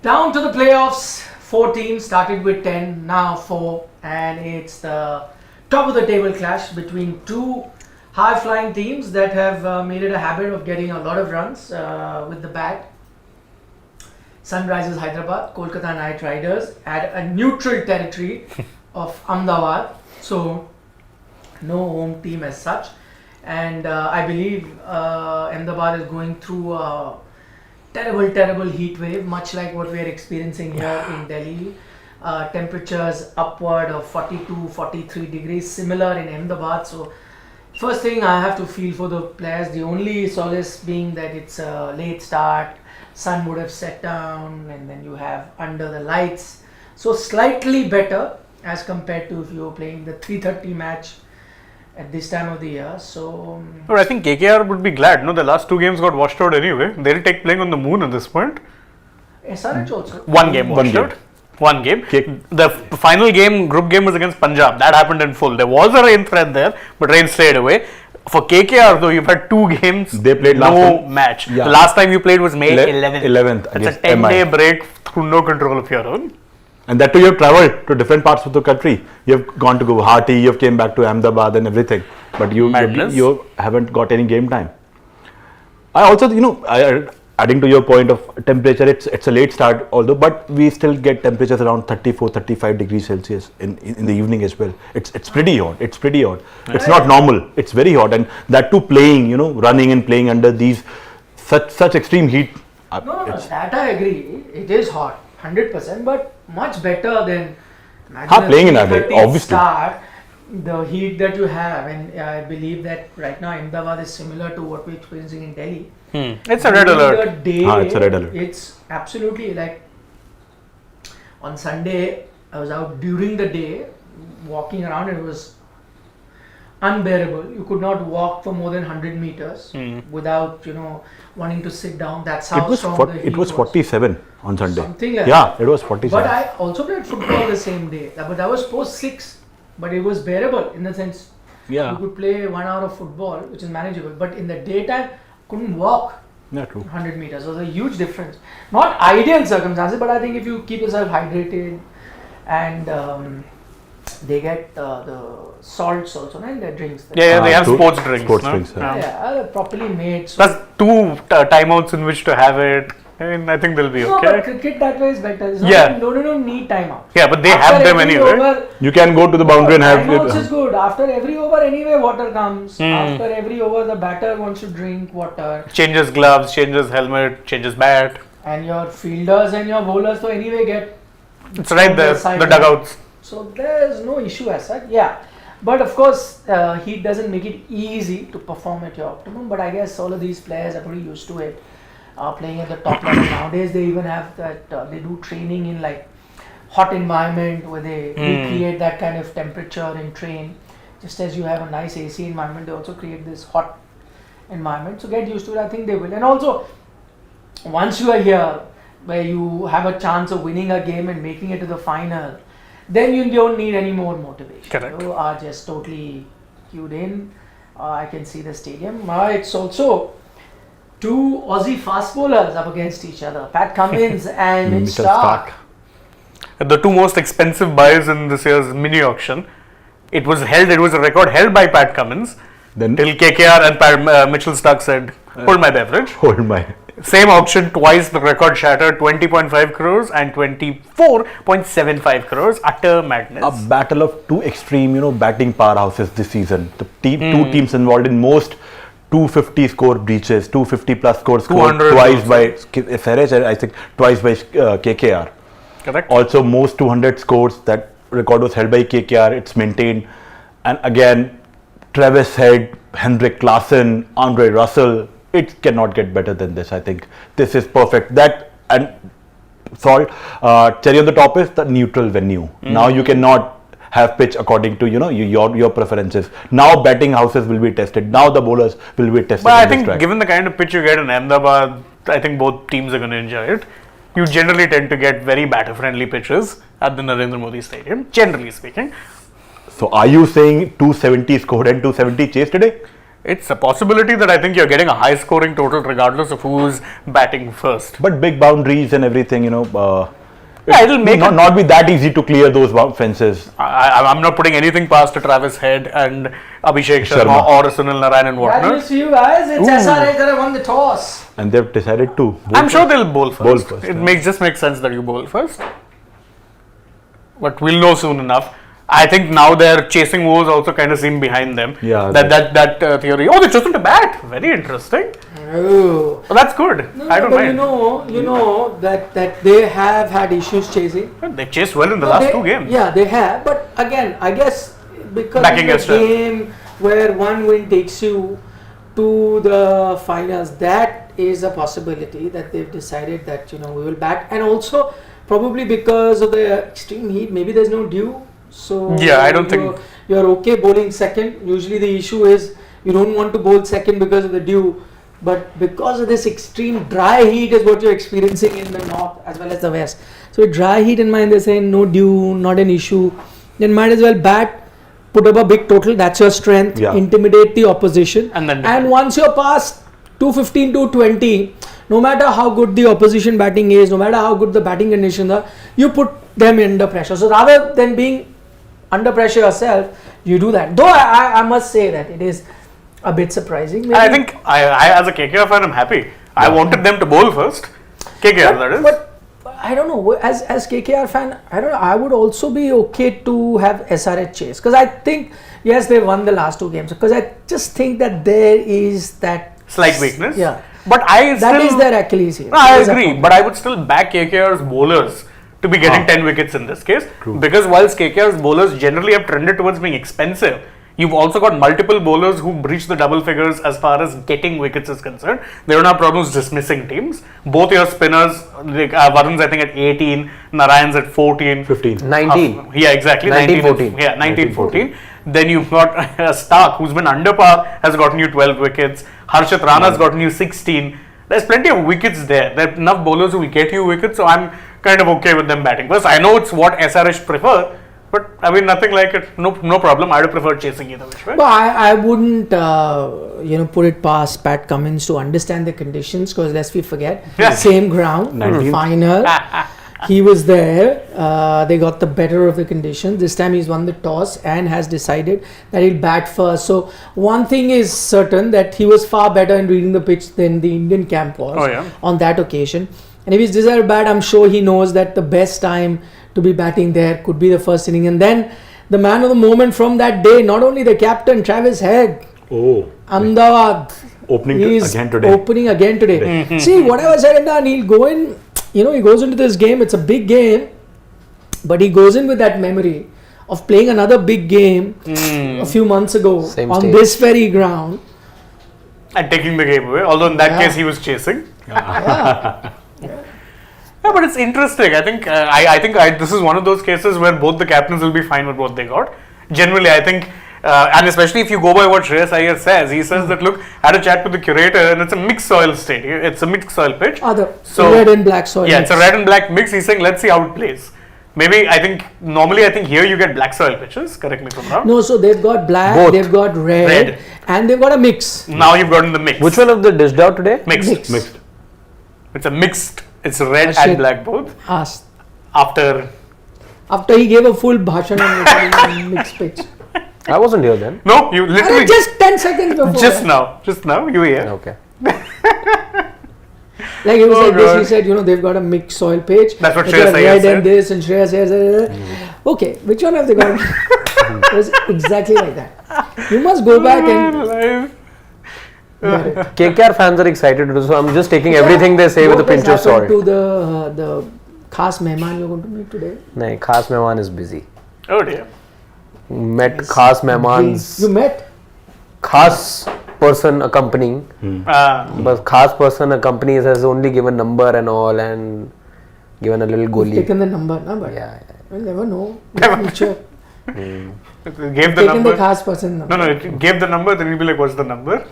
Down to the playoffs. 4 teams started with 10, now 4, and it's the top of the table clash between two high-flying teams that have made it a habit of getting a lot of runs with the bat. Sunrisers Hyderabad, Kolkata Knight Riders at a neutral territory of Ahmedabad, so no home team as such. And I believe Ahmedabad is going through a terrible heat wave, much like what we are experiencing here in Delhi. Temperatures upward of 42, 43 degrees, similar in Ahmedabad. So first thing, I have to feel for the players. The only solace being that it's a late start, sun would have set down, and then you have under the lights. So slightly better as compared to if you were playing the 3:30 match at this time of the year. So But I think KKR would be glad. No, the last 2 games got washed out anyway. They'll take playing on the moon at this point. SRH also. One game washed out. One game. The final game, group game, was against Punjab. That happened in full. There was a rain threat there, but rain stayed away. For KKR though, you've had 2 games. They played no match. Yeah. The last time you played was May 11th. 11th. That's a 10-day break through no control of your own. And that too, you have travelled to different parts of the country. You have gone to Guwahati, you have came back to Ahmedabad and everything. But you haven't got any game time. I also, adding to your point of temperature, it's a late start although, but we still get temperatures around 34, 35 degrees Celsius in the evening as well. It's pretty hot. It's not normal. It's very hot, and that too playing, running and playing under these such extreme heat. No, that I agree. It is hot, 100%, but much better than playing in that, obviously. Start, the heat that you have, and I believe that right now Ahmedabad is similar to what we're experiencing in Delhi. It's a red alert. It's a red alert. It's absolutely like on Sunday, I was out during the day walking around, and it was unbearable. You could not walk for more than 100 meters without, wanting to sit down. That's how strong the heat was. 47 on Sunday. Something like that. It was 47. But I also played football the same day. But that was post 6. But it was bearable in the sense you could play 1 hour of football, which is manageable. But in the daytime, couldn't walk 100 meters. It was a huge difference. Not ideal circumstances, but I think if you keep yourself hydrated and they get the salts also in their drinks. They have sports drinks. They're properly made. So plus 2 timeouts in which to have it. I think they'll be okay. No, but cricket that way is better. It's don't need timeout. Yeah, but they have them anyway. You can go to the boundary and have it. Timeouts is good. After every over, anyway, water comes. After every over, the batter wants to drink water. Changes gloves, changes helmet, changes bat. And your fielders and your bowlers, so anyway, get. It's right there, the dugouts. So there's no issue as such. Yeah. But of course, heat doesn't make it easy to perform at your optimum. But I guess all of these players are pretty used to it. Playing at the top level nowadays, they even have that they do training in like hot environment where they recreate that kind of temperature and train. Just as you have a nice AC environment, they also create this hot environment. So get used to it. I think they will. And also, once you are here, where you have a chance of winning a game and making it to the final, then you don't need any more motivation. Correct. You are just totally cued in. I can see the stadium. It's also 2 Aussie fast bowlers up against each other, Pat Cummins and Mitch Starc. The 2 most expensive buys in this year's mini auction. It was a record held by Pat Cummins. Then till KKR and Mitchell Starc said, hold my beverage. Hold my. Same auction, twice the record shattered, 20.5 crores and 24.75 crores. Utter madness. A battle of 2 extreme, batting powerhouses this season. The 2 teams involved in most 250 score breaches, 250 plus scores scored twice by SRH and I think twice by KKR. Correct. Also most 200 scores, that record was held by KKR, it's maintained. And again, Travis Head, Henrik Larsson, Andre Russell, it cannot get better than this. I think this is perfect. That and salt, cherry on the top is the neutral venue. Now you cannot have pitch according to your preferences. Now batting houses will be tested. Now the bowlers will be tested. But I think given the kind of pitch you get in Ahmedabad, I think both teams are going to enjoy it. You generally tend to get very batter friendly pitches at the Narendra Modi Stadium, generally speaking. So are you saying 270 scored and 270 chased today? it's a possibility that I think you're getting a high scoring total regardless of who's batting first. But big boundaries and everything, Yeah, it'll make not be that easy to clear those fences. I'm not putting anything past Travis Head and Abhishek Sharma or Sunil Narayan and whatnot. Congratulations to you guys. It's SRH that have won the toss. And they've decided to. I'm sure they'll bowl first. It yeah. just makes sense that you bowl first. But we'll know soon enough. I think now their chasing woes also kind of seem behind them. Yeah. That theory. Oh, they chosen to bat. Very interesting. Oh. Well, that's good. I don't mind. You know that they have had issues chasing. They chased well in the last two games. Yeah, they have. But again, I guess because Backing it's a game where one win takes you to the finals, that is a possibility that they've decided that we will bat, and also probably because of the extreme heat, maybe there's no dew. So yeah, I don't think you're okay bowling second. Usually the issue is you don't want to bowl second because of the dew, but because of this extreme dry heat is what you're experiencing in the north as well as the west. So with dry heat in mind, they're saying no dew, not an issue. Then might as well bat, put up a big total. That's your strength. Yeah. Intimidate the opposition, and once you're past 215 to 20, no matter how good the opposition batting is, no matter how good the batting conditions are, you put them under pressure. So rather than being under pressure yourself, you do that. Though I must say that it is a bit surprising. Maybe. I think I as a KKR fan, I'm happy. I wanted them to bowl first. KKR, that is. But I don't know. As KKR fan, I don't know. I would also be okay to have SRH chase, because I think yes, they won the last two games. Because I just think that there is that slight weakness. Yeah. But that is their Achilles heel. No, I agree. But I would still back KKR's bowlers to be getting 10 wickets in this case. True. Because whilst KKR's bowlers generally have trended towards being expensive, you've also got multiple bowlers who breach the double figures as far as getting wickets is concerned. They don't have problems dismissing teams. Both your spinners, like Varun's I think at 18, Narayan's at 14. 15. 19. Yeah, exactly. 19-14. Yeah, 19-14. Then you've got Stark, who's been under par, has gotten you 12 wickets. Harshit Rana's gotten you 16. There's plenty of wickets there. There are enough bowlers who will get you wickets, so I'm kind of okay with them batting. Plus, I know it's what SRH prefer, but I mean, nothing like it. No problem. I would prefer chasing either which way. Well, I wouldn't, put it past Pat Cummins to understand the conditions, because lest we forget, same ground, 19th. final. He was there. They got the better of the conditions. This time he's won the toss and has decided that he'll bat first. So one thing is certain, that he was far better in reading the pitch than the Indian camp was on that occasion. And if he's decided to bat, I'm sure he knows that the best time to be batting there could be the first inning. And then the man of the moment from that day, not only the captain, Travis Head. Ahmedabad. Opening again today. Mm-hmm. See, whatever said and done, he'll go in, he goes into this game, it's a big game, but he goes in with that memory of playing another big game a few months ago on this very ground. And taking the game away, although in that case he was chasing. Yeah, but it's interesting. I think this is one of those cases where both the captains will be fine with what they got. Generally, I think, and especially if you go by what Shreyas Iyer says, he says that look, I had a chat with the curator and it's a mixed soil state. It's a mixed soil pitch. So red and black soil. Yeah, it's a red and black mix. He's saying let's see how it plays. Maybe normally here you get black soil pitches. Correct me if I'm wrong. No, so they've got black, they've got red, and they've got a mix. Now you've got in the mix. Which one of the dished out today? Mixed. It's a mixed. It's red and black both. After he gave a full bhashan on mixed pitch. I wasn't here then. No, you literally just 10 seconds before. Just now, you were here. Okay. Like he was this, he said, they've got a mixed soil pitch. That's what Shreyas Iyer red said. And this, and Shreyas Iyer said, okay, which one have they got? It was exactly like that. You must go back and... KKR fans are excited, so I'm just taking everything they say with a pinch of salt. To the khas mehman you're going to meet today? No, khas mehman is busy. Oh dear. Met khas mehmans. You met? Khas person accompanying. But khas person accompanies has only given number and all and given a little goli. Taken the number, no? But yeah. We'll never know. Future. Gave the number. The khas person number. No, it gave the number, then you'll be like, what's the number?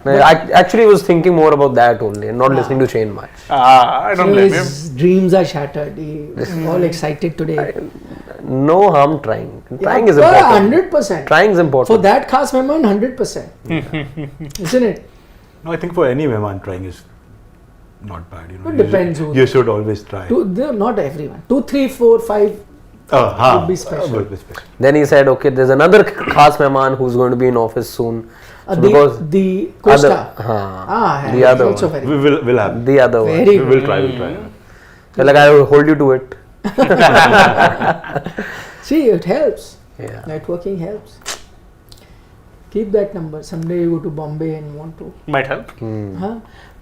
I actually was thinking more about that only and not listening to Shane much. I don't blame him. His dreams are shattered. He's all excited today. no harm trying. Trying is Yeah, important. 100%. Trying is important. For that khas mehman, 100%. Isn't it? No, I think for any Mehman, trying is not bad. You know, It depends who. You should always try. Not everyone. 2, 3, 4, 5 would be special. Would be special. Then he said, okay, there's another khas mehman who's going to be in office soon. So because the Costa. the yeah, other also one. very good. We'll have. The other one. Very We'll try. We'll try. So like I will hold you to it. See, it helps. Yeah. Networking helps. Keep that number. Someday you go to Bombay and want to Might help.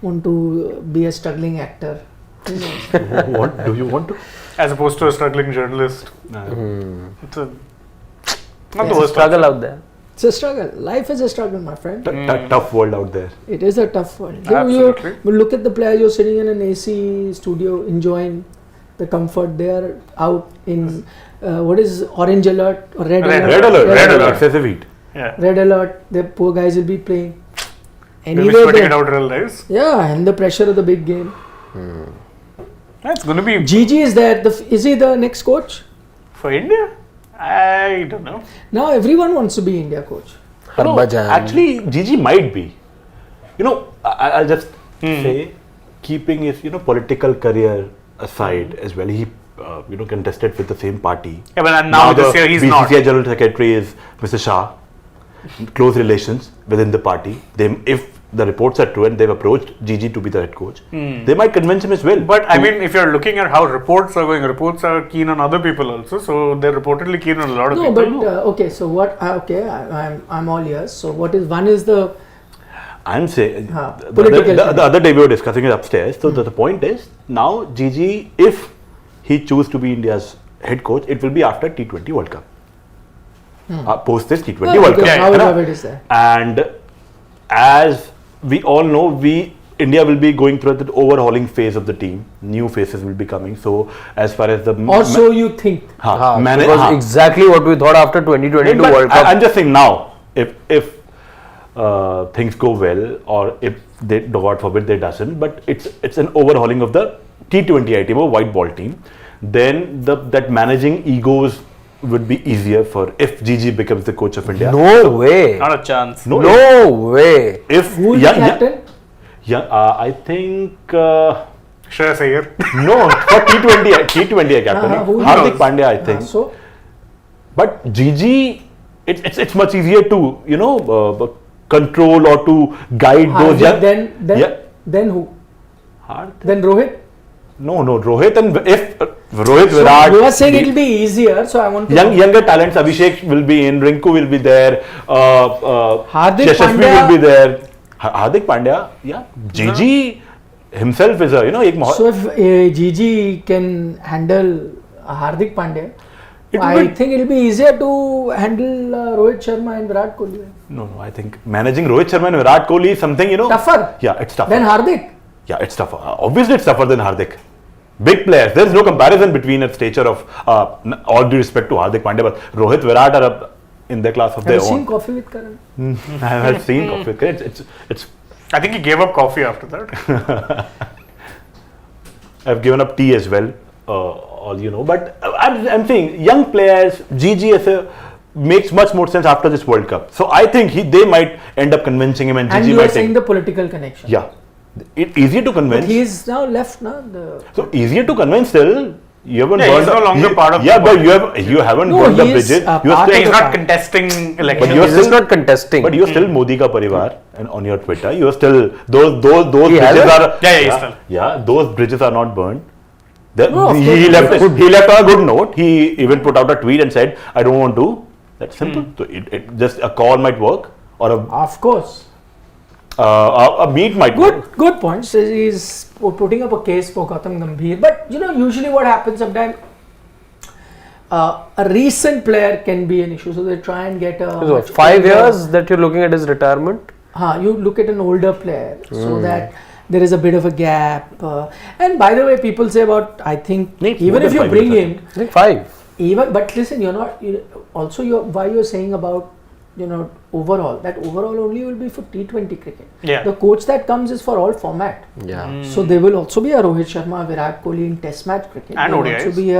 want to be a struggling actor. Who knows? What do you want to? As opposed to a struggling journalist. It's a, not the worst. Struggle out there. It's a struggle. Life is a struggle, my friend. Tough world out there. It is a tough one. Absolutely. You look at the players. You're sitting in an AC studio enjoying the comfort. They are out in what is orange alert or red alert? Red alert. Excessive heat. Yeah. Red alert. The poor guys will be playing. We'll be Anyway, sweating it out real nice. yeah, and the pressure of the big game. It's going to be GG is there. Is he the next coach? for India. I don't know. Now everyone wants to be India coach. No, Harbhajan. actually, Gigi might be. You know, I'll just say, keeping his political career aside as well, he contested with the same party. Yeah, but now this year he's BCCI not. General Secretary is Mr. Shah. Close relations within the party. If the reports are true and they've approached Gigi to be the head coach, they might convince him as well. But I mean, if you're looking at how reports are going, reports are keen on other people also. So they're reportedly keen on a lot of No, people. but okay. So what? I'm all ears. So what is one is the I'm saying the political other day we were discussing it upstairs. So the point is now Gigi, if he chooses to be India's head coach, it will be after T20 World Cup. Post this T20 World Cup. However it is there. And as we all know, India will be going through the overhauling phase of the team. New faces will be coming. So as far as the Or so you think. Because exactly what we thought after 2022 But World Cup. I'm just saying now, if things go well, or if they, God forbid, they doesn't, but it's an overhauling of the T20I team or white ball team, then that managing egos would be easier for if Gigi becomes the coach of India. No way. Not a chance. No, No way. If Who is the captain? I think Shreyas Iyer. no for T20 captain who Hardik knows? Pandya, I think. So But Gigi, it's much easier to control or to guide those young. Then who? Hardik? Then Rohit. No, Rohit, and if Rohit, So Virat, you are saying it will be easier. So I want to younger talents, Abhishek will be in, Rinku will be there, Hardik Yashasvi Pandya- will be there. Hardik Pandya, yeah. Gigi himself is a, So if Gigi can handle Hardik Pandya, It I will- think it will be easier to handle Rohit Sharma and Virat Kohli. No, I think managing Rohit Sharma and Virat Kohli is something, Tougher. Yeah, it's tougher. Then Hardik. Yeah, it's tougher. Obviously, it's tougher than Hardik. Big players. There's no comparison between a stature of, all due respect to Hardik Pandya, but Rohit, Virat are in the class of Have their you seen own. Coffee with Karan? I've seen coffee. It's. I think he gave up coffee after that. I've given up tea as well. But I'm saying young players, Gigi makes much more sense after this World Cup. So I think they might end up convincing him, and And Gigi you are might saying take. the political connection. Yeah, easier to convince. He is now left now. So easier to convince still. You haven't Yeah, burned he's no up- longer part of Yeah, the but party. you haven't No, burned the he is bridges. a You are part still, He's of not the- contesting But elections. you're He's still just not contesting. But you're still Modi ka parivar, and on your Twitter, you are still those He has bridges it? are Yeah, still. those bridges are not burned. No, of He course. left on a good note. He even put out a tweet and said, "I don't want to." That's simple. So it just a call might work, or Of course. a meet might work. Good points. He's putting up a case for Gautam Gambhir. But usually what happens sometimes, a recent player can be an issue. So they try and get a So much 5 older- years that you're looking at his retirement. You look at an older player so that there is a bit of a gap. And by the way, people say about, I think, Needs more even than if you 5 bring years, I him, I think 5. but listen, you're not, why you're saying about overall. That overall only will be for T20 cricket. Yeah. The coach that comes is for all format. Yeah. So there will also be a Rohit Sharma, Virat Kohli in Test match cricket. And There will ODIs. also be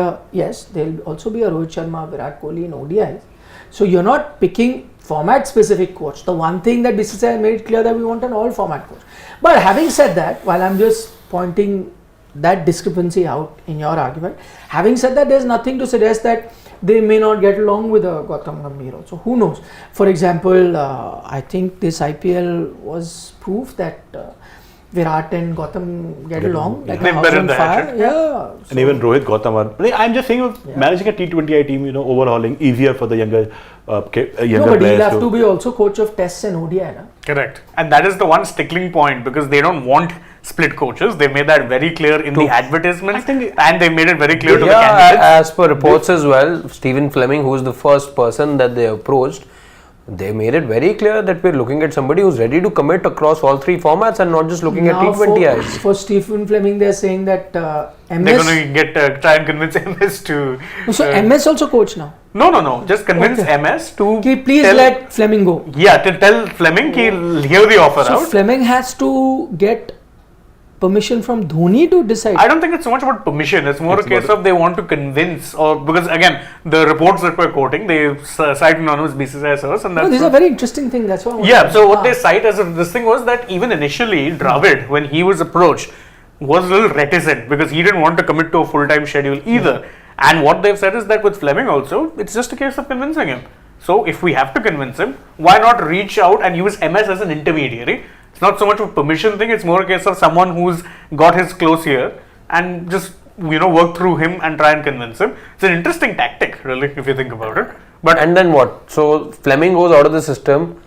there will also be a Rohit Sharma, Virat Kohli in ODIs. So you're not picking format specific coach. The one thing that BCCI made clear that we want an all format coach. But having said that, while I'm just pointing that discrepancy out in your argument, having said that, there's nothing to suggest that they may not get along with Gautam Gambhir also. Who knows? For example, I think this IPL was proof that Virat and Gautam get along like a They've house buried on the fire. hatchet. Yeah. And even Rohit Gautam I'm just saying, managing a T20I team, overhauling easier for the younger No, players. but he'll have to be also coach of Tests and ODI. Na? Correct. And that is the one stickling point because they don't want split coaches. They made that very clear in the advertisements and they made it very clear to the candidates. As per reports as well, Stephen Fleming, who is the first person that they approached, they made it very clear that we're looking at somebody who's ready to commit across all three formats and not just looking Now at T20Is. for Stephen Fleming, they're saying that MS. They're going to try and convince MS to. So MS also coach now. No. Just convince MS to. Okay, please let Fleming go. Yeah, to tell Fleming he'll hear the offer So out. Fleming has to get permission from Dhoni to decide. I don't think it's so much about permission. It's more a case of they want to convince, or because again, the reports that we're quoting, they cite anonymous BCCI source, and that's. No, these are very interesting things. That's why. Yeah. So what they cite as this thing was that even initially, Dravid, when he was approached, was a little reticent because he didn't want to commit to a full-time schedule either. And what they've said is that with Fleming also, it's just a case of convincing him. So if we have to convince him, why not reach out and use MS as an intermediary? It's not so much of a permission thing, it's more a case of someone who's got his close here and just work through him and try and convince him. It's an interesting tactic, really, if you think about it. But And then what? So Fleming goes out of the system,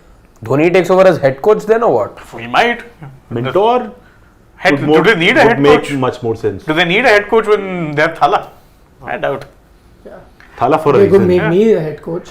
Dhoni takes over as head coach then or what? we might. Mentor Do they need a head would make coach? much more sense. Do they need a head coach when they're Thala? I doubt. Thala for a They could reason. make me the head coach.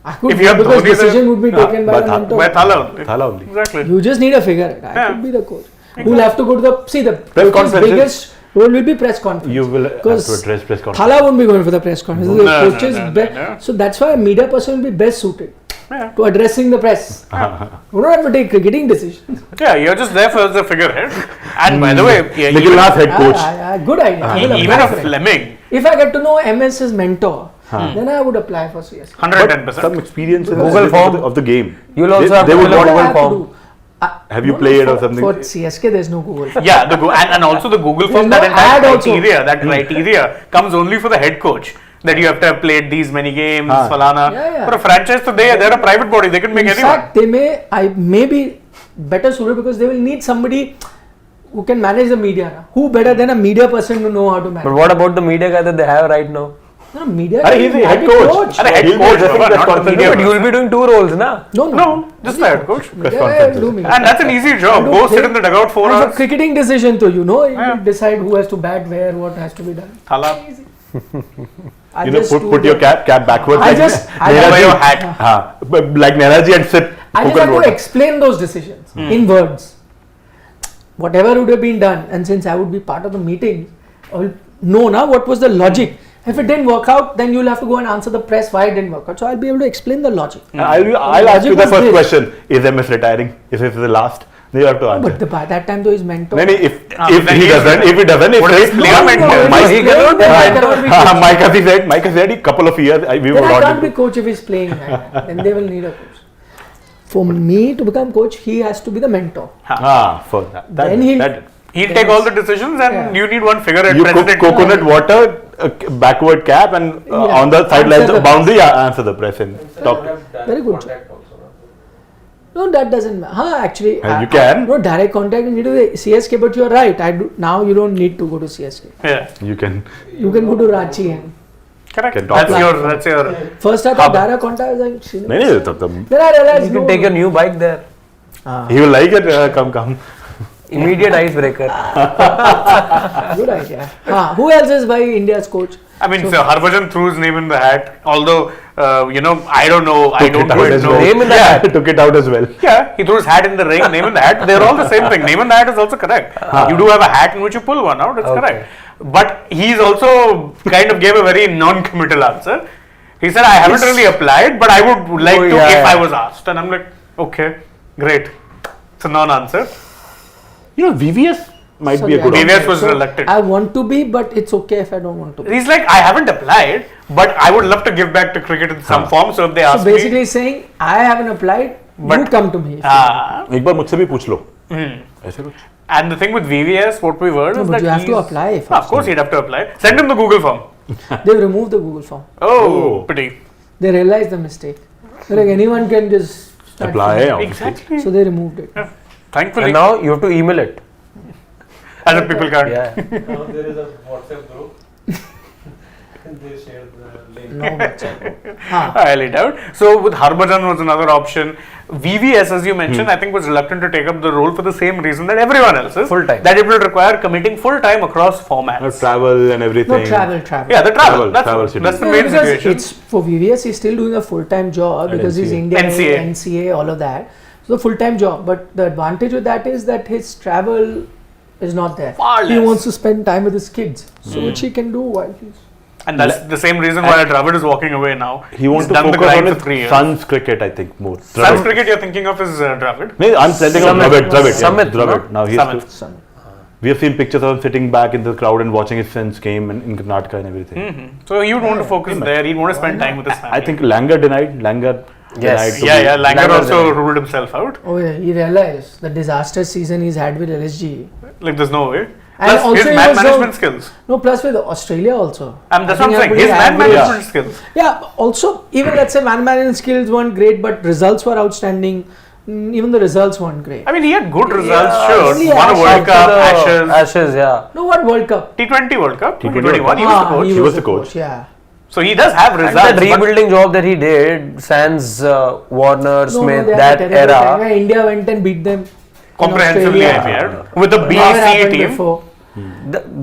I could If you have because Dhoni, then- decision would be taken by but the mentor. By Thala only. Thala only. Exactly. You just need a figure it. I could be the coach. Who'll have to go to the coach's conferences. biggest role will be press conference. You will have to Because address press conference. Thala won't be going for the press conference. The No, coaches no. So that's why a media person will be best suited Yeah. to addressing the press. You don't have to take cricketing decisions. Yeah, you're just there for the figurehead. And by the way, Nikhil Nath head coach. Good idea. I will even apply a for it. Fleming, If I get to know MS's mentor, then I would apply for CSK. 110%. Some experience in Google the form. of the game. You'll also have they to would fill a want Google I have to form. do. Have you No, played for, or something? For CSK, there's no Google form. Yeah, and also the Google form, There's that no ad entire also. criteria, that criteria comes only for the head coach. That you have to have played these many games, falana. Yeah. For a franchise, so they're a private body, they can make In anyone. fact, I may be better suited because they will need somebody who can manage the media. Na. Who better than a media person to know how to manage? But what about the media guy that they have right now? No, media. He's the might head be coach. And a head He'll be coach, addressing Baba, press not the conference. media. But you will be doing two roles, na? No, just the head coach. Media conferences. do media. And that's an easy job. Go sit in the dugout 4 And for hours. cricketing decision too, you Yeah. decide who has to bat where, what has to be done. Thala. I You know, just do put your the- cap backwards. I like just- I Nehraji. just- Wear your hat. But like Nehraji and sip I just have coconut to water. explain those decisions in words. Whatever would have been done, and since I would be part of the meeting, I will know now what was the logic. If it didn't work out, then you'll have to go and answer the press why it didn't work out. So I'll be able to explain the logic. I'll ask you the logic was first this. question. Is MS retiring? If it's the last, then you have to answer. But by that time, though, his mentor. No, if then he he is doesn't, retired. if he doesn't, What if is player No, mentor? no, Mike- he's playing, then I cannot be coach. Mike has said a couple of years we Then would I not can't be. be coach if he's playing. Then they will need a coach. For me to become coach, he has to be the mentor. For that. Then he'll- He'll take all the decisions and Yeah. you need one figurehead You cook president. coconut water, backward cap, and Yeah. on the sidelines Answer the boundary, answer the press and talk. Very good job. No, that doesn't matter. Actually, You can. No direct contact. You need to the CSK, but you're right. Now you don't need to go to CSK. Yeah, You can. You can go to Ranchi and correct. Can talk That's your. first I thought direct contact was like. No, Then I realized You can take your new bike there. he will like it. Come. Immediate icebreaker. Good idea. Who else is by India's coach? I mean, so Harbhajan threw his name in the hat. Although, I don't know. I Took don't it out quite as know. well. Name in the Yeah, took it out as well. Yeah, he threw his hat in the ring, name in the hat. They're all the same thing. Name in the hat is also correct. You do have a hat in which you pull one out. It's Okay. correct. But he's also kind of gave a very non-committal answer. He said, I haven't really applied, but I would like to if I was asked. And I'm like, okay, great. It's a non-answer. VVS might be a good option. VVS was reluctant. I want to be, but it's okay if I don't want to be. He's like, I haven't applied, but I would love to give back to cricket in some form. So if they ask So basically saying, I haven't applied, you come to me. एक बार मुझसे भी पूछ लो. ऐसे कुछ. And the thing with VVS, what we heard is but that you have to apply. First. Of course, he'd have to apply. Send him the Google form. They've removed the Google form. Oh, pity. They realized the mistake. They're like, anyone can just start Apply. Exactly. So they removed it. Yeah. Thankfully. And now you have to email it. As a people can't. Yeah. Now there is a WhatsApp group. They share the link. No WhatsApp. Highly doubt. So with Harbhajan was another option. VVS, as you mentioned, I think was reluctant to take up the role for the same reason that everyone else is. Full time. That it will require committing full time across formats. Travel and everything. No, travel. Yeah, the travel. Travel That's the No, main because situation. it's for VVS, he's still doing a full-time job And because he's NCA. India, NCA. NCA, all of that. So full-time job. But the advantage with that is that his travel is not there. Far He less. wants to spend time with his kids, so which he can do while he's. And that's the same reason why Dravid is walking away now. He wants He's to done the focus grind on for 3 his years. son's cricket, I think, more. Son's cricket you're thinking of is Dravid. No, I'm thinking of Dravid. Samit, Dravid. Now he's Samit. Son. we have seen pictures of him sitting back in the crowd and watching his son's game in Karnataka and everything. So he would want to focus there. He'd want to spend time with his family. I think Langer denied. Langer Yes. denied. to Yeah, be- Langer Langer also denied. ruled himself out. Oh yeah, he realized the disaster season he's had with LSG. Like there's no way. And Plus also his he man was management skills. No, plus with Australia also. That's I what I'm think saying. His man average- management skills. Yeah, also even let's say man management skills weren't great, but results were outstanding. Even the results weren't great. I mean, he had good results, only sure. Won a Ashes World Cup, Ashes, Ashes, yeah. No, what World Cup? T20 World Cup, T20 T21. He was the coach. He was the coach. Yeah. So he does have And results. that but- rebuilding job that he did, sans Warner, Smith, they had that a terrible era. time. India went and beat them in comprehensively, Australia. IPL with the B Never C happened team. before.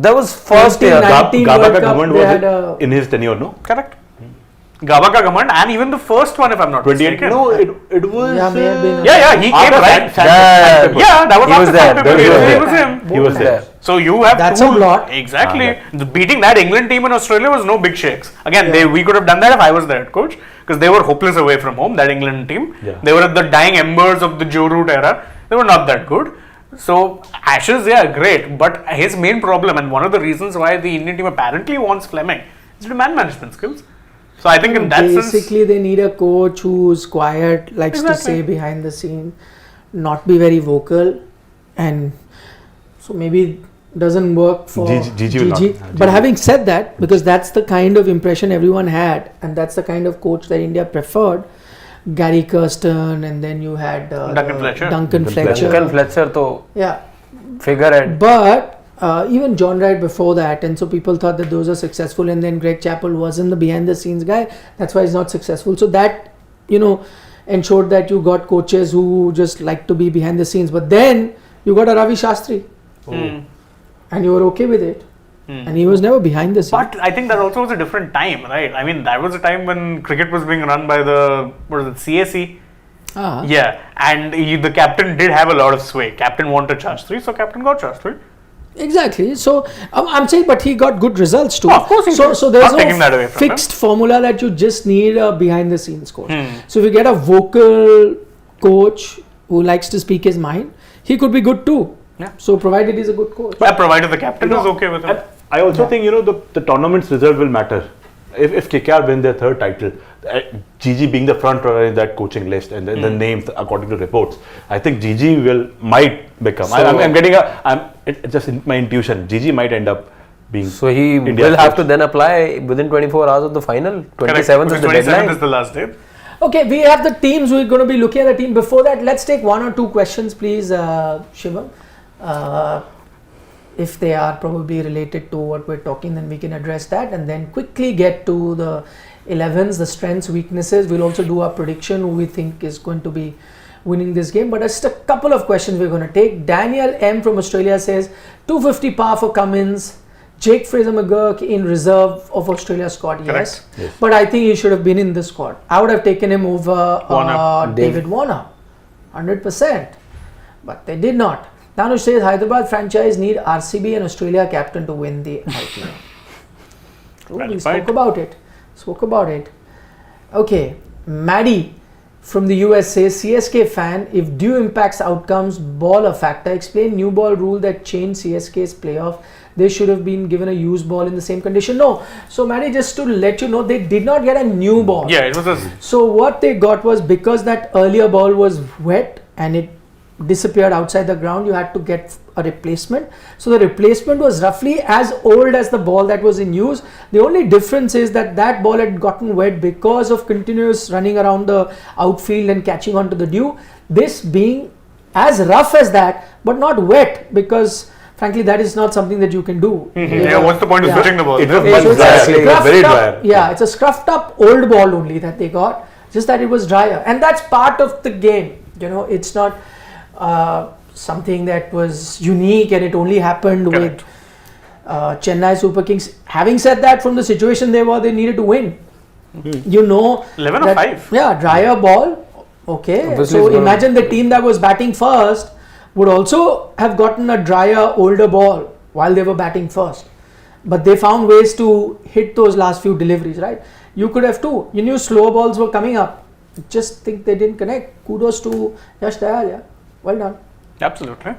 That was first year. 19 Gaba World ka Cup, Ghaman they was had a- in his tenure, no? Correct. Gaba ka Command and even the first one, if I'm not 28. mistaken. No, it was. Yeah, may have been. Yeah, he came right. Yeah, That was he after was there. Sandpaper. He was He there. was him. He was there. So you have That's two, a lot. Exactly. Beating that England team in Australia was no big shakes. Again, we could have done that if I was the head coach because they were hopeless away from home. That England team, Yeah. they were at the dying embers of the Joe Root era. They were not that good. So Ashes, yeah, great. But his main problem and one of the reasons why the Indian team apparently wants Fleming is the man management skills. So I think in that sense, Basically, they need a coach who's quiet, likes to Exactly. say behind the scene, not be very vocal, and so maybe doesn't work for Gigi will not. But Gigi. having said that, because that's the kind of impression everyone had, and that's the kind of coach that India preferred, Gary Kirsten, and then you had Duncan Fletcher. Duncan Fletcher. Duncan Fletcher, to Yeah, figurehead. but even John Wright before that, and so people thought that those are successful, and then Greg Chappell wasn't the behind the scenes guy. That's why he's not successful. So that, ensured that you got coaches who just like to be behind the scenes. But then you got a Ravi Shastri, and you were okay with it, and he was never behind the scenes. but I think that also was a different time, right? I mean, that was a time when cricket was being run by the CAC. Ah. Yeah, and the captain did have a lot of sway. Captain wanted Shastri, so captain got Shastri. Exactly. So I'm saying, but he got good results too. Oh, of course he so did. so there's Not taking that away no from fixed formula that you just need a behind the scenes coach. Hmm. So if you get a vocal coach who likes to speak his mind, he could be good too. Yeah. So provided he's a good coach. Yeah, provided the captain is okay with it. And I also think the tournament's result will matter. If KKR win their third title, Gigi being the front runner in that coaching list and the names according to reports, I think Gigi might become. So- I'm getting it's just in my intuition. Gigi might end up being. So he India's will have coach. to then apply within 24 hours of the final. 27th is the 27th deadline. is the last day. Okay, we have the teams. We're going to be looking at the team. Before that, let's take one or two questions, please, Shivam. If they are probably related to what we're talking, then we can address that and then quickly get to the 11s, the strengths, weaknesses. We'll also do our prediction who we think is going to be winning this game. But just a couple of questions we're going to take. Daniel M from Australia says 250 par for Cummins. Jake Fraser-McGurk in reserve of Australia squad, yes. But I think he should have been in the squad. I would have taken him over Warner. David Warner, 100%. But they did not. Danush says Hyderabad franchise need RCB and Australia captain to win the IPL. We spoke about it. Okay, Maddie from the US says, CSK fan, if due impacts outcomes, ball a factor. Explain new ball rule that changed CSK's playoff. They should have been given a used ball in the same condition. No. So Maddie, just to let you know, they did not get a new ball. Yeah, it was a... So what they got was, because that earlier ball was wet and it disappeared outside the ground, you had to get a replacement. So the replacement was roughly as old as the ball that was in use. The only difference is that that ball had gotten wet because of continuous running around the outfield and catching onto the dew. This being as rough as that, but not wet, because frankly that is not something that you can do. Yeah, what's the point of switching the ball? It was So much drier. Very dry. Yeah, it's a scruffed up old ball only that they got, just that it was drier, and that's part of the game. You know, it's not something that was unique and it only happened Correct. with Chennai Super Kings. Having said that, from the situation they were, they needed to win. You know, 11 or that, 5. Yeah, drier ball. Okay, Obviously so it's gonna- imagine the team that was batting first would also have gotten a drier, older ball while they were batting first. But they found ways to hit those last few deliveries, right? You could have too. You knew slow balls were coming up. Just think they didn't connect. Kudos to Yash Dayal, yeah. Well done. Absolutely.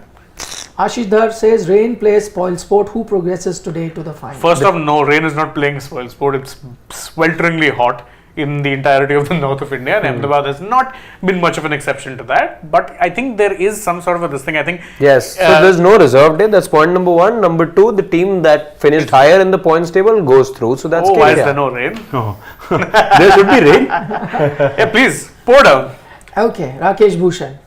Ashish Dhar says, rain plays spoil sport. Who progresses today to the final? First off, no, rain is not playing spoil sport. It's swelteringly hot in the entirety of the north of India, and Ahmedabad has not been much of an exception to that. But I think there is some sort of a this thing. I think Yes, so there's no reserve day. That's point number one. Number two, the team that finished higher in the points table goes through. So that's why is KKR. there no rain? There should be rain. Yeah, please pour down. Okay, Rakesh Bhushan.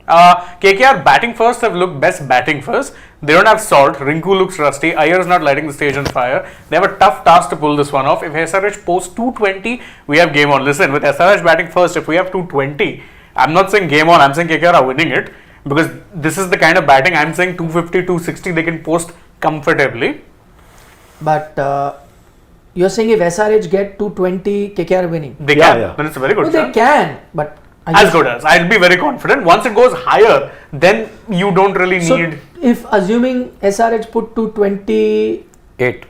KKR batting first have looked best batting first. They don't have salt. Rinku looks rusty. Iyer is not lighting the stage on fire. They have a tough task to pull this one off. If SRH posts 220, we have game on. Listen, with SRH batting first, if we have 220, I'm not saying game on, I'm saying KKR are winning it, because this is the kind of batting I'm saying 250, 260 they can post comfortably. But you're saying if SRH get 220, KKR winning? They Yeah, can. yeah. Then it's a very good No, they chance. can, but As good as. I'll be very confident. Once it goes higher, then you don't really So need. if assuming SRH put 220, 8.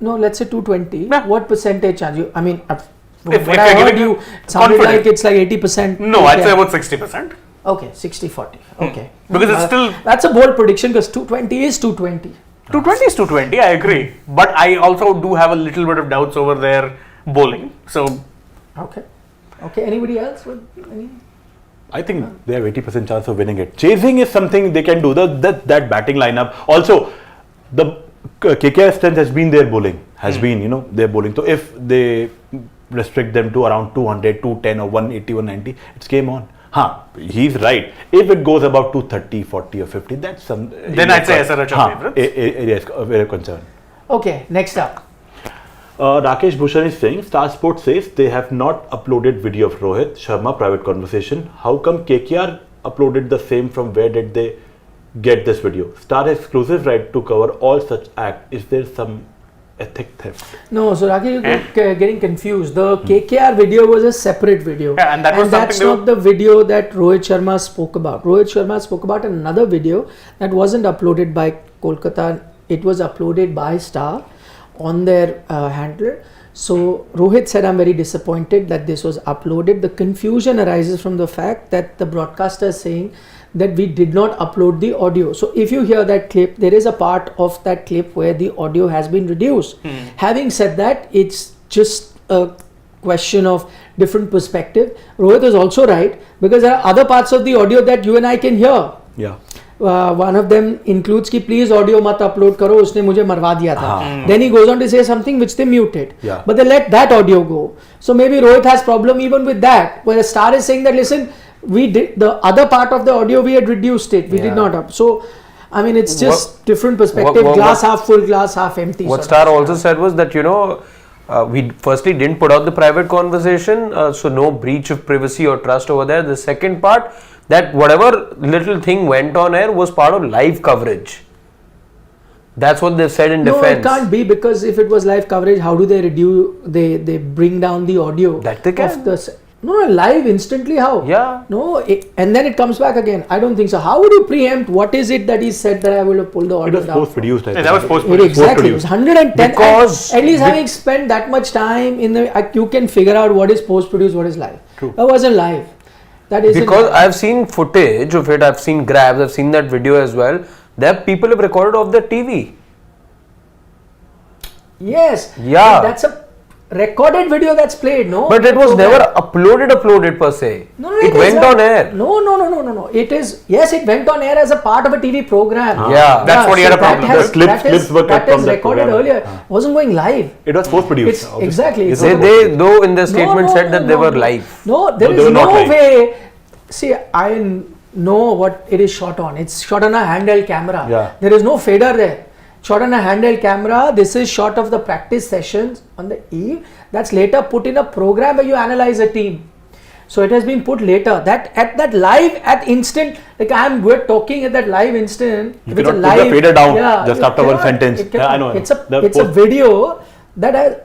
no, let's say 220, Yeah. what percentage chance? I mean, If what you're I heard giving you, you it sounded confidence. like it's like 80%. No, I'd say KKR. about 60%. Okay, 60-40. Okay. Because it's still. That's a bold prediction, because 220 is 220. 220 is 220, I agree. But I also do have a little bit of doubts over their bowling. So, Okay. Okay, anybody else? With any? I think they have 80% chance of winning it. Chasing is something they can do. That batting lineup. Also, the KKR strength has been their bowling. Their bowling. So if they restrict them to around 200, 210 or 180, 190, it's game on. He's right. If it goes about 230, 40 or 50, that's some... then I'd say SRH are favourites. Yes, very concerned. Okay, next up. Rakesh Bhushan is saying, Star Sports says they have not uploaded video of Rohit Sharma private conversation. How come KKR uploaded the same? From where did they get this video? Star has exclusive right to cover all such act. Is there some ethic theft? No, so Rakesh, you're getting confused. The KKR video was a separate video. Yeah, and that was that's something not the video that Rohit Sharma spoke about. Rohit Sharma spoke about another video that wasn't uploaded by Kolkata. It was uploaded by Star on their handler. So Rohit said, I'm very disappointed that this was uploaded. The confusion arises from the fact that the broadcaster is saying that we did not upload the audio. So if you hear that clip, there is a part of that clip where the audio has been reduced. Having said that, it's just a question of different perspective. Rohit is also right, because there are other parts of the audio that you and I can hear. Yeah. One of them includes कि please audio मत upload करो, उसने मुझे मरवा दिया था. Then he goes on to say something which they muted. Yeah. But they let that audio go. So maybe Rohit has problem even with that, where the Star is saying that, listen, we did the other part of the audio, we had reduced it, we did not up. So I mean, it's just different perspective. Glass half full, glass half empty. What Star also said was that, we firstly didn't put out the private conversation, so no breach of privacy or trust over there. The second part, that whatever little thing went on air was part of live coverage. That's what they've said in No, defense. it can't be, because if it was live coverage, how do they reduce? They bring down the audio. That they can. No, live instantly. How? Yeah. No, and then it comes back again. I don't think so. How would you preempt? What is it that he said that I will pull the It audio was down? post-produced. I Yeah, think. that was post Exactly. It was 110. Because at least having spent that much time in the, you can figure out what is post-produced, what is live. True. That wasn't live. That is because I've seen footage of it, I've seen grabs, I've seen that video as well. There people have recorded off their TV. Yes. Yeah. That's a recorded video that's played, no? But it was never uploaded per se. No, it is went not. on air. No. It is, yes, it went on air as a part of a TV program. Yeah. That's what he had a problem with. Clips were cut from that that recorded program. earlier. Wasn't going live. It was post-produced. It's exactly. It's They though in their statement said that they were no. live. No, there No, is they were no not live. way. See, I know what it is shot on. It's shot on a handheld camera. Yeah. There is no fader there. Shot on a handheld camera. This is shot of the practice sessions on the eve. That's later put in a program where you analyze a team. So it has been put later. That at that live at instant, like we're talking at that live instant. You if it's a cannot put the fader down just you after one cannot- sentence. it cannot. Yeah, I know. It's a The a video that that-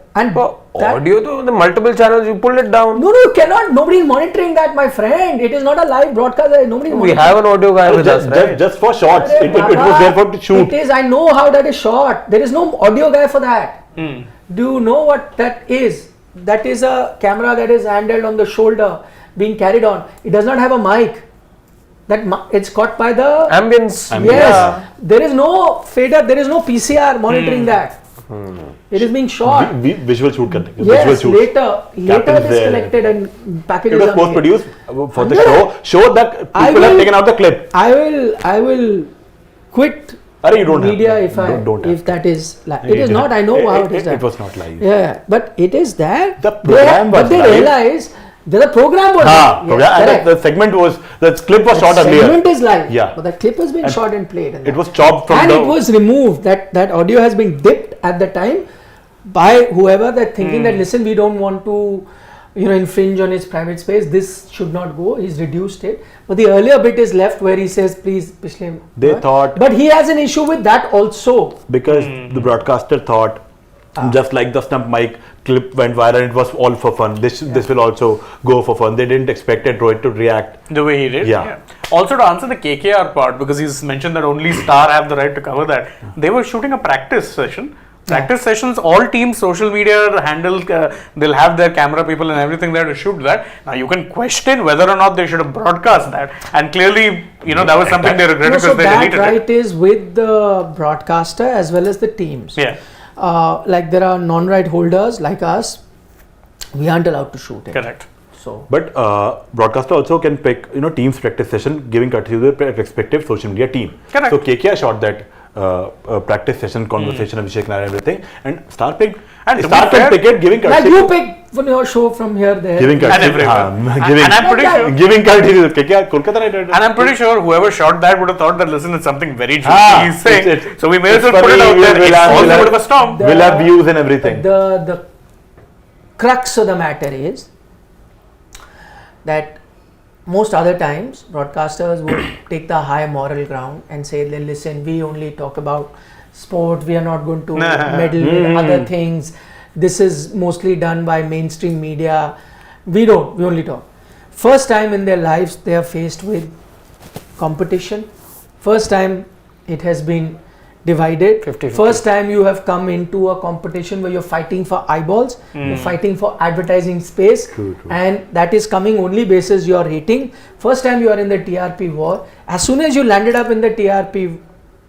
Audio though, the multiple channels, you pull it down. No, you cannot. Nobody is monitoring that, my friend. It is not a live broadcast. Nobody. We have an audio guy with us, right? Just for shots. Arre It was Baba, there for to shoot. It is. I know how that is shot. There is no audio guy for that. Do you know what that is? That is a camera that is handled on the shoulder, being carried on. It does not have a mic. It's caught by the Ambience. Yes. There is no fader. There is no PCR monitoring that. It is being shot. Visual shoot करते हैं. Yes, Visual shoot. later it Captain's is there. collected and packages. It was are made. post-produced for the No. show that I people have will- taken out the clip. I will quit Arre, you don't media have if to. I Don't have if that is live. to. It is not. I know how it is done. It was not live. Yeah, but it is there. The program was but they live. realize that the program was हाँ, live. Yes, and correct. the segment was the clip was shot The earlier. segment is live. Yeah. But the clip has been shot and played. It was chopped from and the. it was removed. That audio has been dipped at the time by whoever that thinking that listen, we don't want to infringe on his private space. This should not go. He's reduced it. But the earlier bit is left where he says, please, Pishle. They thought. But he has an issue with that also. Because the broadcaster thought, just like the stump mic clip went viral, it was all for fun. This will also go for fun. They didn't expect Rohit to react. the way he did. Yeah. Also to answer the KKR part, because he's mentioned that only Star have the right to cover that. They were shooting a practice session. Practice sessions, all teams, social media handle, they'll have their camera people and everything there to shoot that. Now you can question whether or not they should have broadcast that, and clearly, that was something they regretted So because they that deleted right it. is with the broadcaster as well as the teams. Yeah, Like there are non-right holders like us, we aren't allowed to shoot it. correct. So But broadcaster also can pick, team's practice session, giving courtesy to the respective social media team. Correct. So KKR shot that practice session, conversation, Abhishek Nair, everything, and Star picked. And to Star be fair, picked it, giving like courtesy. you pick for your show from here there. Giving And courtesy. everywhere. Giving, And I'm pretty sure. giving courtesy to KKR, Kolkata Knight Riders. And I'm pretty sure whoever shot that would have thought that listen, it's something very juicy Ah, he's saying. it's- So we may as it's well put it funny, out there. we'll It's have- also we'll a have- bit of a storm. The- We'll have views and everything. The crux of the matter is that most other times broadcasters would take the high moral ground and say, listen, we only talk about sport, we are not going to meddle with other things. This is mostly done by mainstream media. We don't, we only talk. First time in their lives they are faced with competition. First time it has been divided. 50-50. First time you have come into a competition where you're fighting for eyeballs, you're fighting for advertising space, True. and that is coming only basis your rating. First time you are in the TRP war. As soon as you landed up in the TRP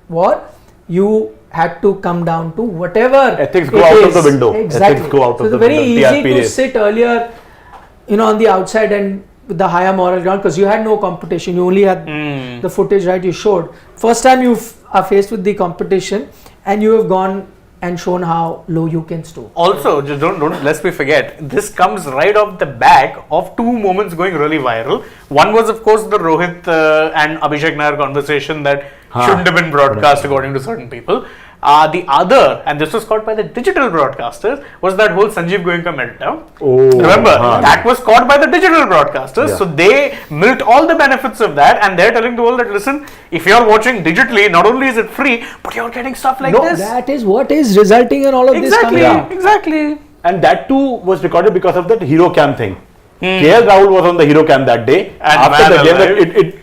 war, you had to come down to whatever Ethics go it out of is. the window. Exactly. Ethics go out so of it's the very window. easy TRP to days. sit earlier, on the outside and with the higher moral ground because you had no competition. You only had the footage, right? You showed. First time you are faced with the competition, and you have gone and shown how low you can stoop. Also, just don't lest we forget, this comes right off the back of two moments going really viral. One was, of course, the Rohit and Abhishek Nair conversation that shouldn't have been broadcast according to certain people. The other, and this was caught by the digital broadcasters, was that whole Sanjeev Goenka meltdown. Oh, Remember, that was caught by the digital broadcasters. Yeah. So they milked all the benefits of that, and they're telling the world that listen, if you're watching digitally, not only is it free, but you're getting stuff like No, this. that is what is resulting in all of this Exactly, coming. exactly. And that too was recorded because of that hero cam thing. KL Rahul was on the hero cam that day. And After the game,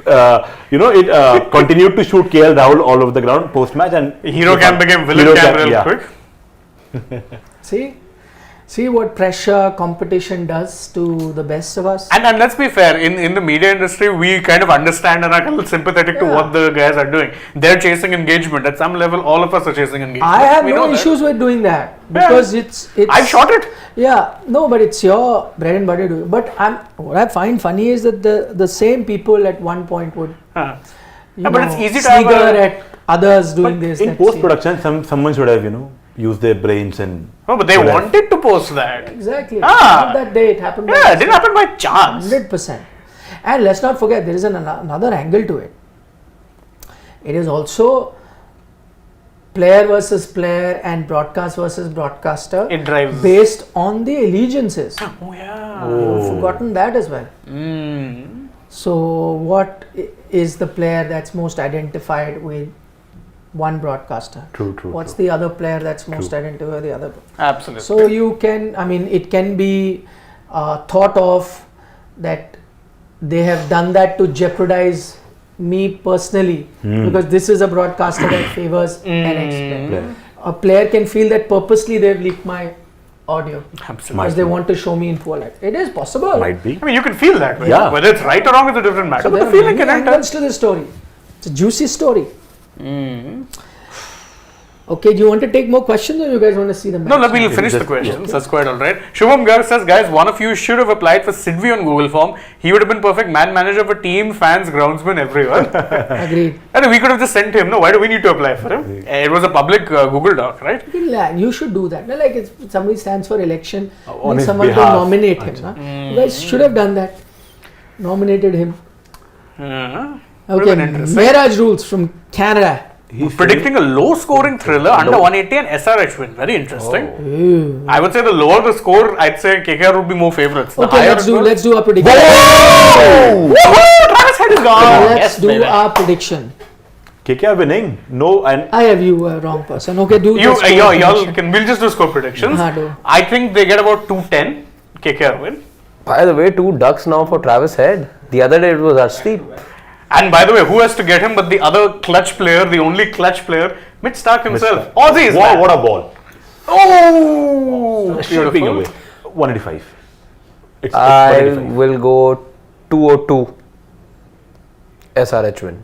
alive. it continued to shoot KL Rahul all over the ground post match, and Hero cam became villain cam real quick. See what pressure competition does to the best of us. And let's be fair, in the media industry, we kind of understand and are a little sympathetic to what the guys are doing. They're chasing engagement. At some level, all of us are chasing engagement. I have We no know that. issues with doing that because it's. I've shot it. Yeah, no, but it's your bread and butter. What I find funny is that the same people at one point would. But it's easy to have snigger at others doing this. in that post same- production, someone should have used their brains and. No, but they wanted to post that. Exactly. Ah. Not that day it happened. Yeah, it didn't happen by chance. 100%. And let's not forget there is another angle to it. It is also player versus player and broadcast versus broadcaster. It drives. Based on the allegiances. Oh, yeah. You've forgotten that as well. So, what is the player that's most identified with one broadcaster? True. What's the other player that's most identified with the other? Absolutely. So you can, it can be thought of that they have done that to jeopardize me personally because this is a broadcaster that favors an ex-player. A player can feel that purposely they've leaked my audio Absolutely. because they want to show me in poor light. It is possible. Might be. I mean, you can feel that way. Yeah. Whether it's right or wrong is a different matter. So but there the are feeling many can enter. angles to this story. It's a juicy story. Okay, do you want to take more questions or you guys want to see the match? No, we'll finish the questions. That's quite alright. Shubham Garg says, guys, one of you should have applied for Sidvi on Google Form. He would have been perfect man manager for team, fans, groundsman, everyone. Agreed. And we could have just sent him. No, why do we need to apply for him? It was a public Google Doc, right? You should do that. Like if somebody stands for election, On need his someone behalf. to nominate him. Huh? You guys should have done that. Nominated him. Would have Okay, been interesting. Mehraj rules from Canada. Predicting a low scoring thriller under 180 and SRH win. Very interesting. Ooh. I would say the lower the score, I'd say KKR would be more favorites. The Okay, higher let's it was- do our prediction. Woohoo! Travis head is gone. Let's Yes, do baby. our prediction. KKR winning. No, and I have you wrong person. Okay, do You, the score y'all prediction. can. We'll just do score predictions. Do. I think they get about 210. KKR win. By the way, 2 ducks now for Travis Head. The other day it was Arshdeep. And by the way, who has to get him but the other clutch player, the only clutch player, Mitch Stark himself. Aussie is back. what a ball. Oh, Shipping beautiful. away. 185. It's I 185. will go 202 SRH win.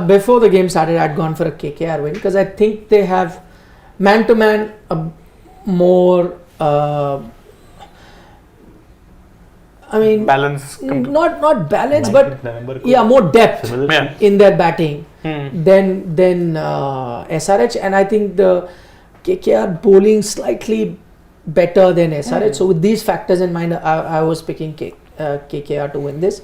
Before the game started, I'd gone for a KKR win because I think they have man to man a more. Balance. Not balance, but more depth Yeah. in their batting than SRH, and I think the KKR bowling slightly better than SRH. So with these factors in mind, I was picking KKR to win this.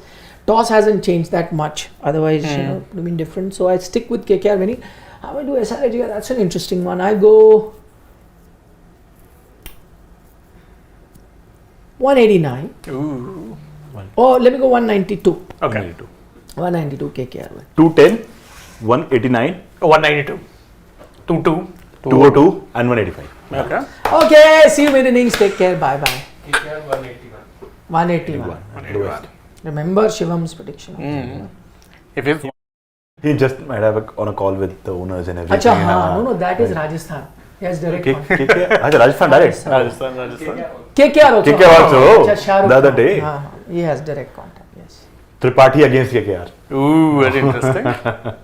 Toss hasn't changed that much. Otherwise, it would have been different. So I stick with KKR winning. How do I do SRH? Yeah, that's an interesting one. I go 189. Ooh. Or let me go 192. Okay. 192 KKR win. 210, 189, 192. 22. 202, and 185. Okay. Okay, see you in innings. Take care. Bye bye. KKR 181. 181. 181. Remember Shivam's prediction. If it's He just might have on a call with the owners and everything. Acha, no, that is Rajasthan. Yes, direct contact. KKR, Acha, Rajasthan direct. Rajasthan. KKR also. KKR also. Acha, Shah Rukh The other Khan. day. He has direct contact. Yes. Tripathi against KKR. Ooh, very interesting.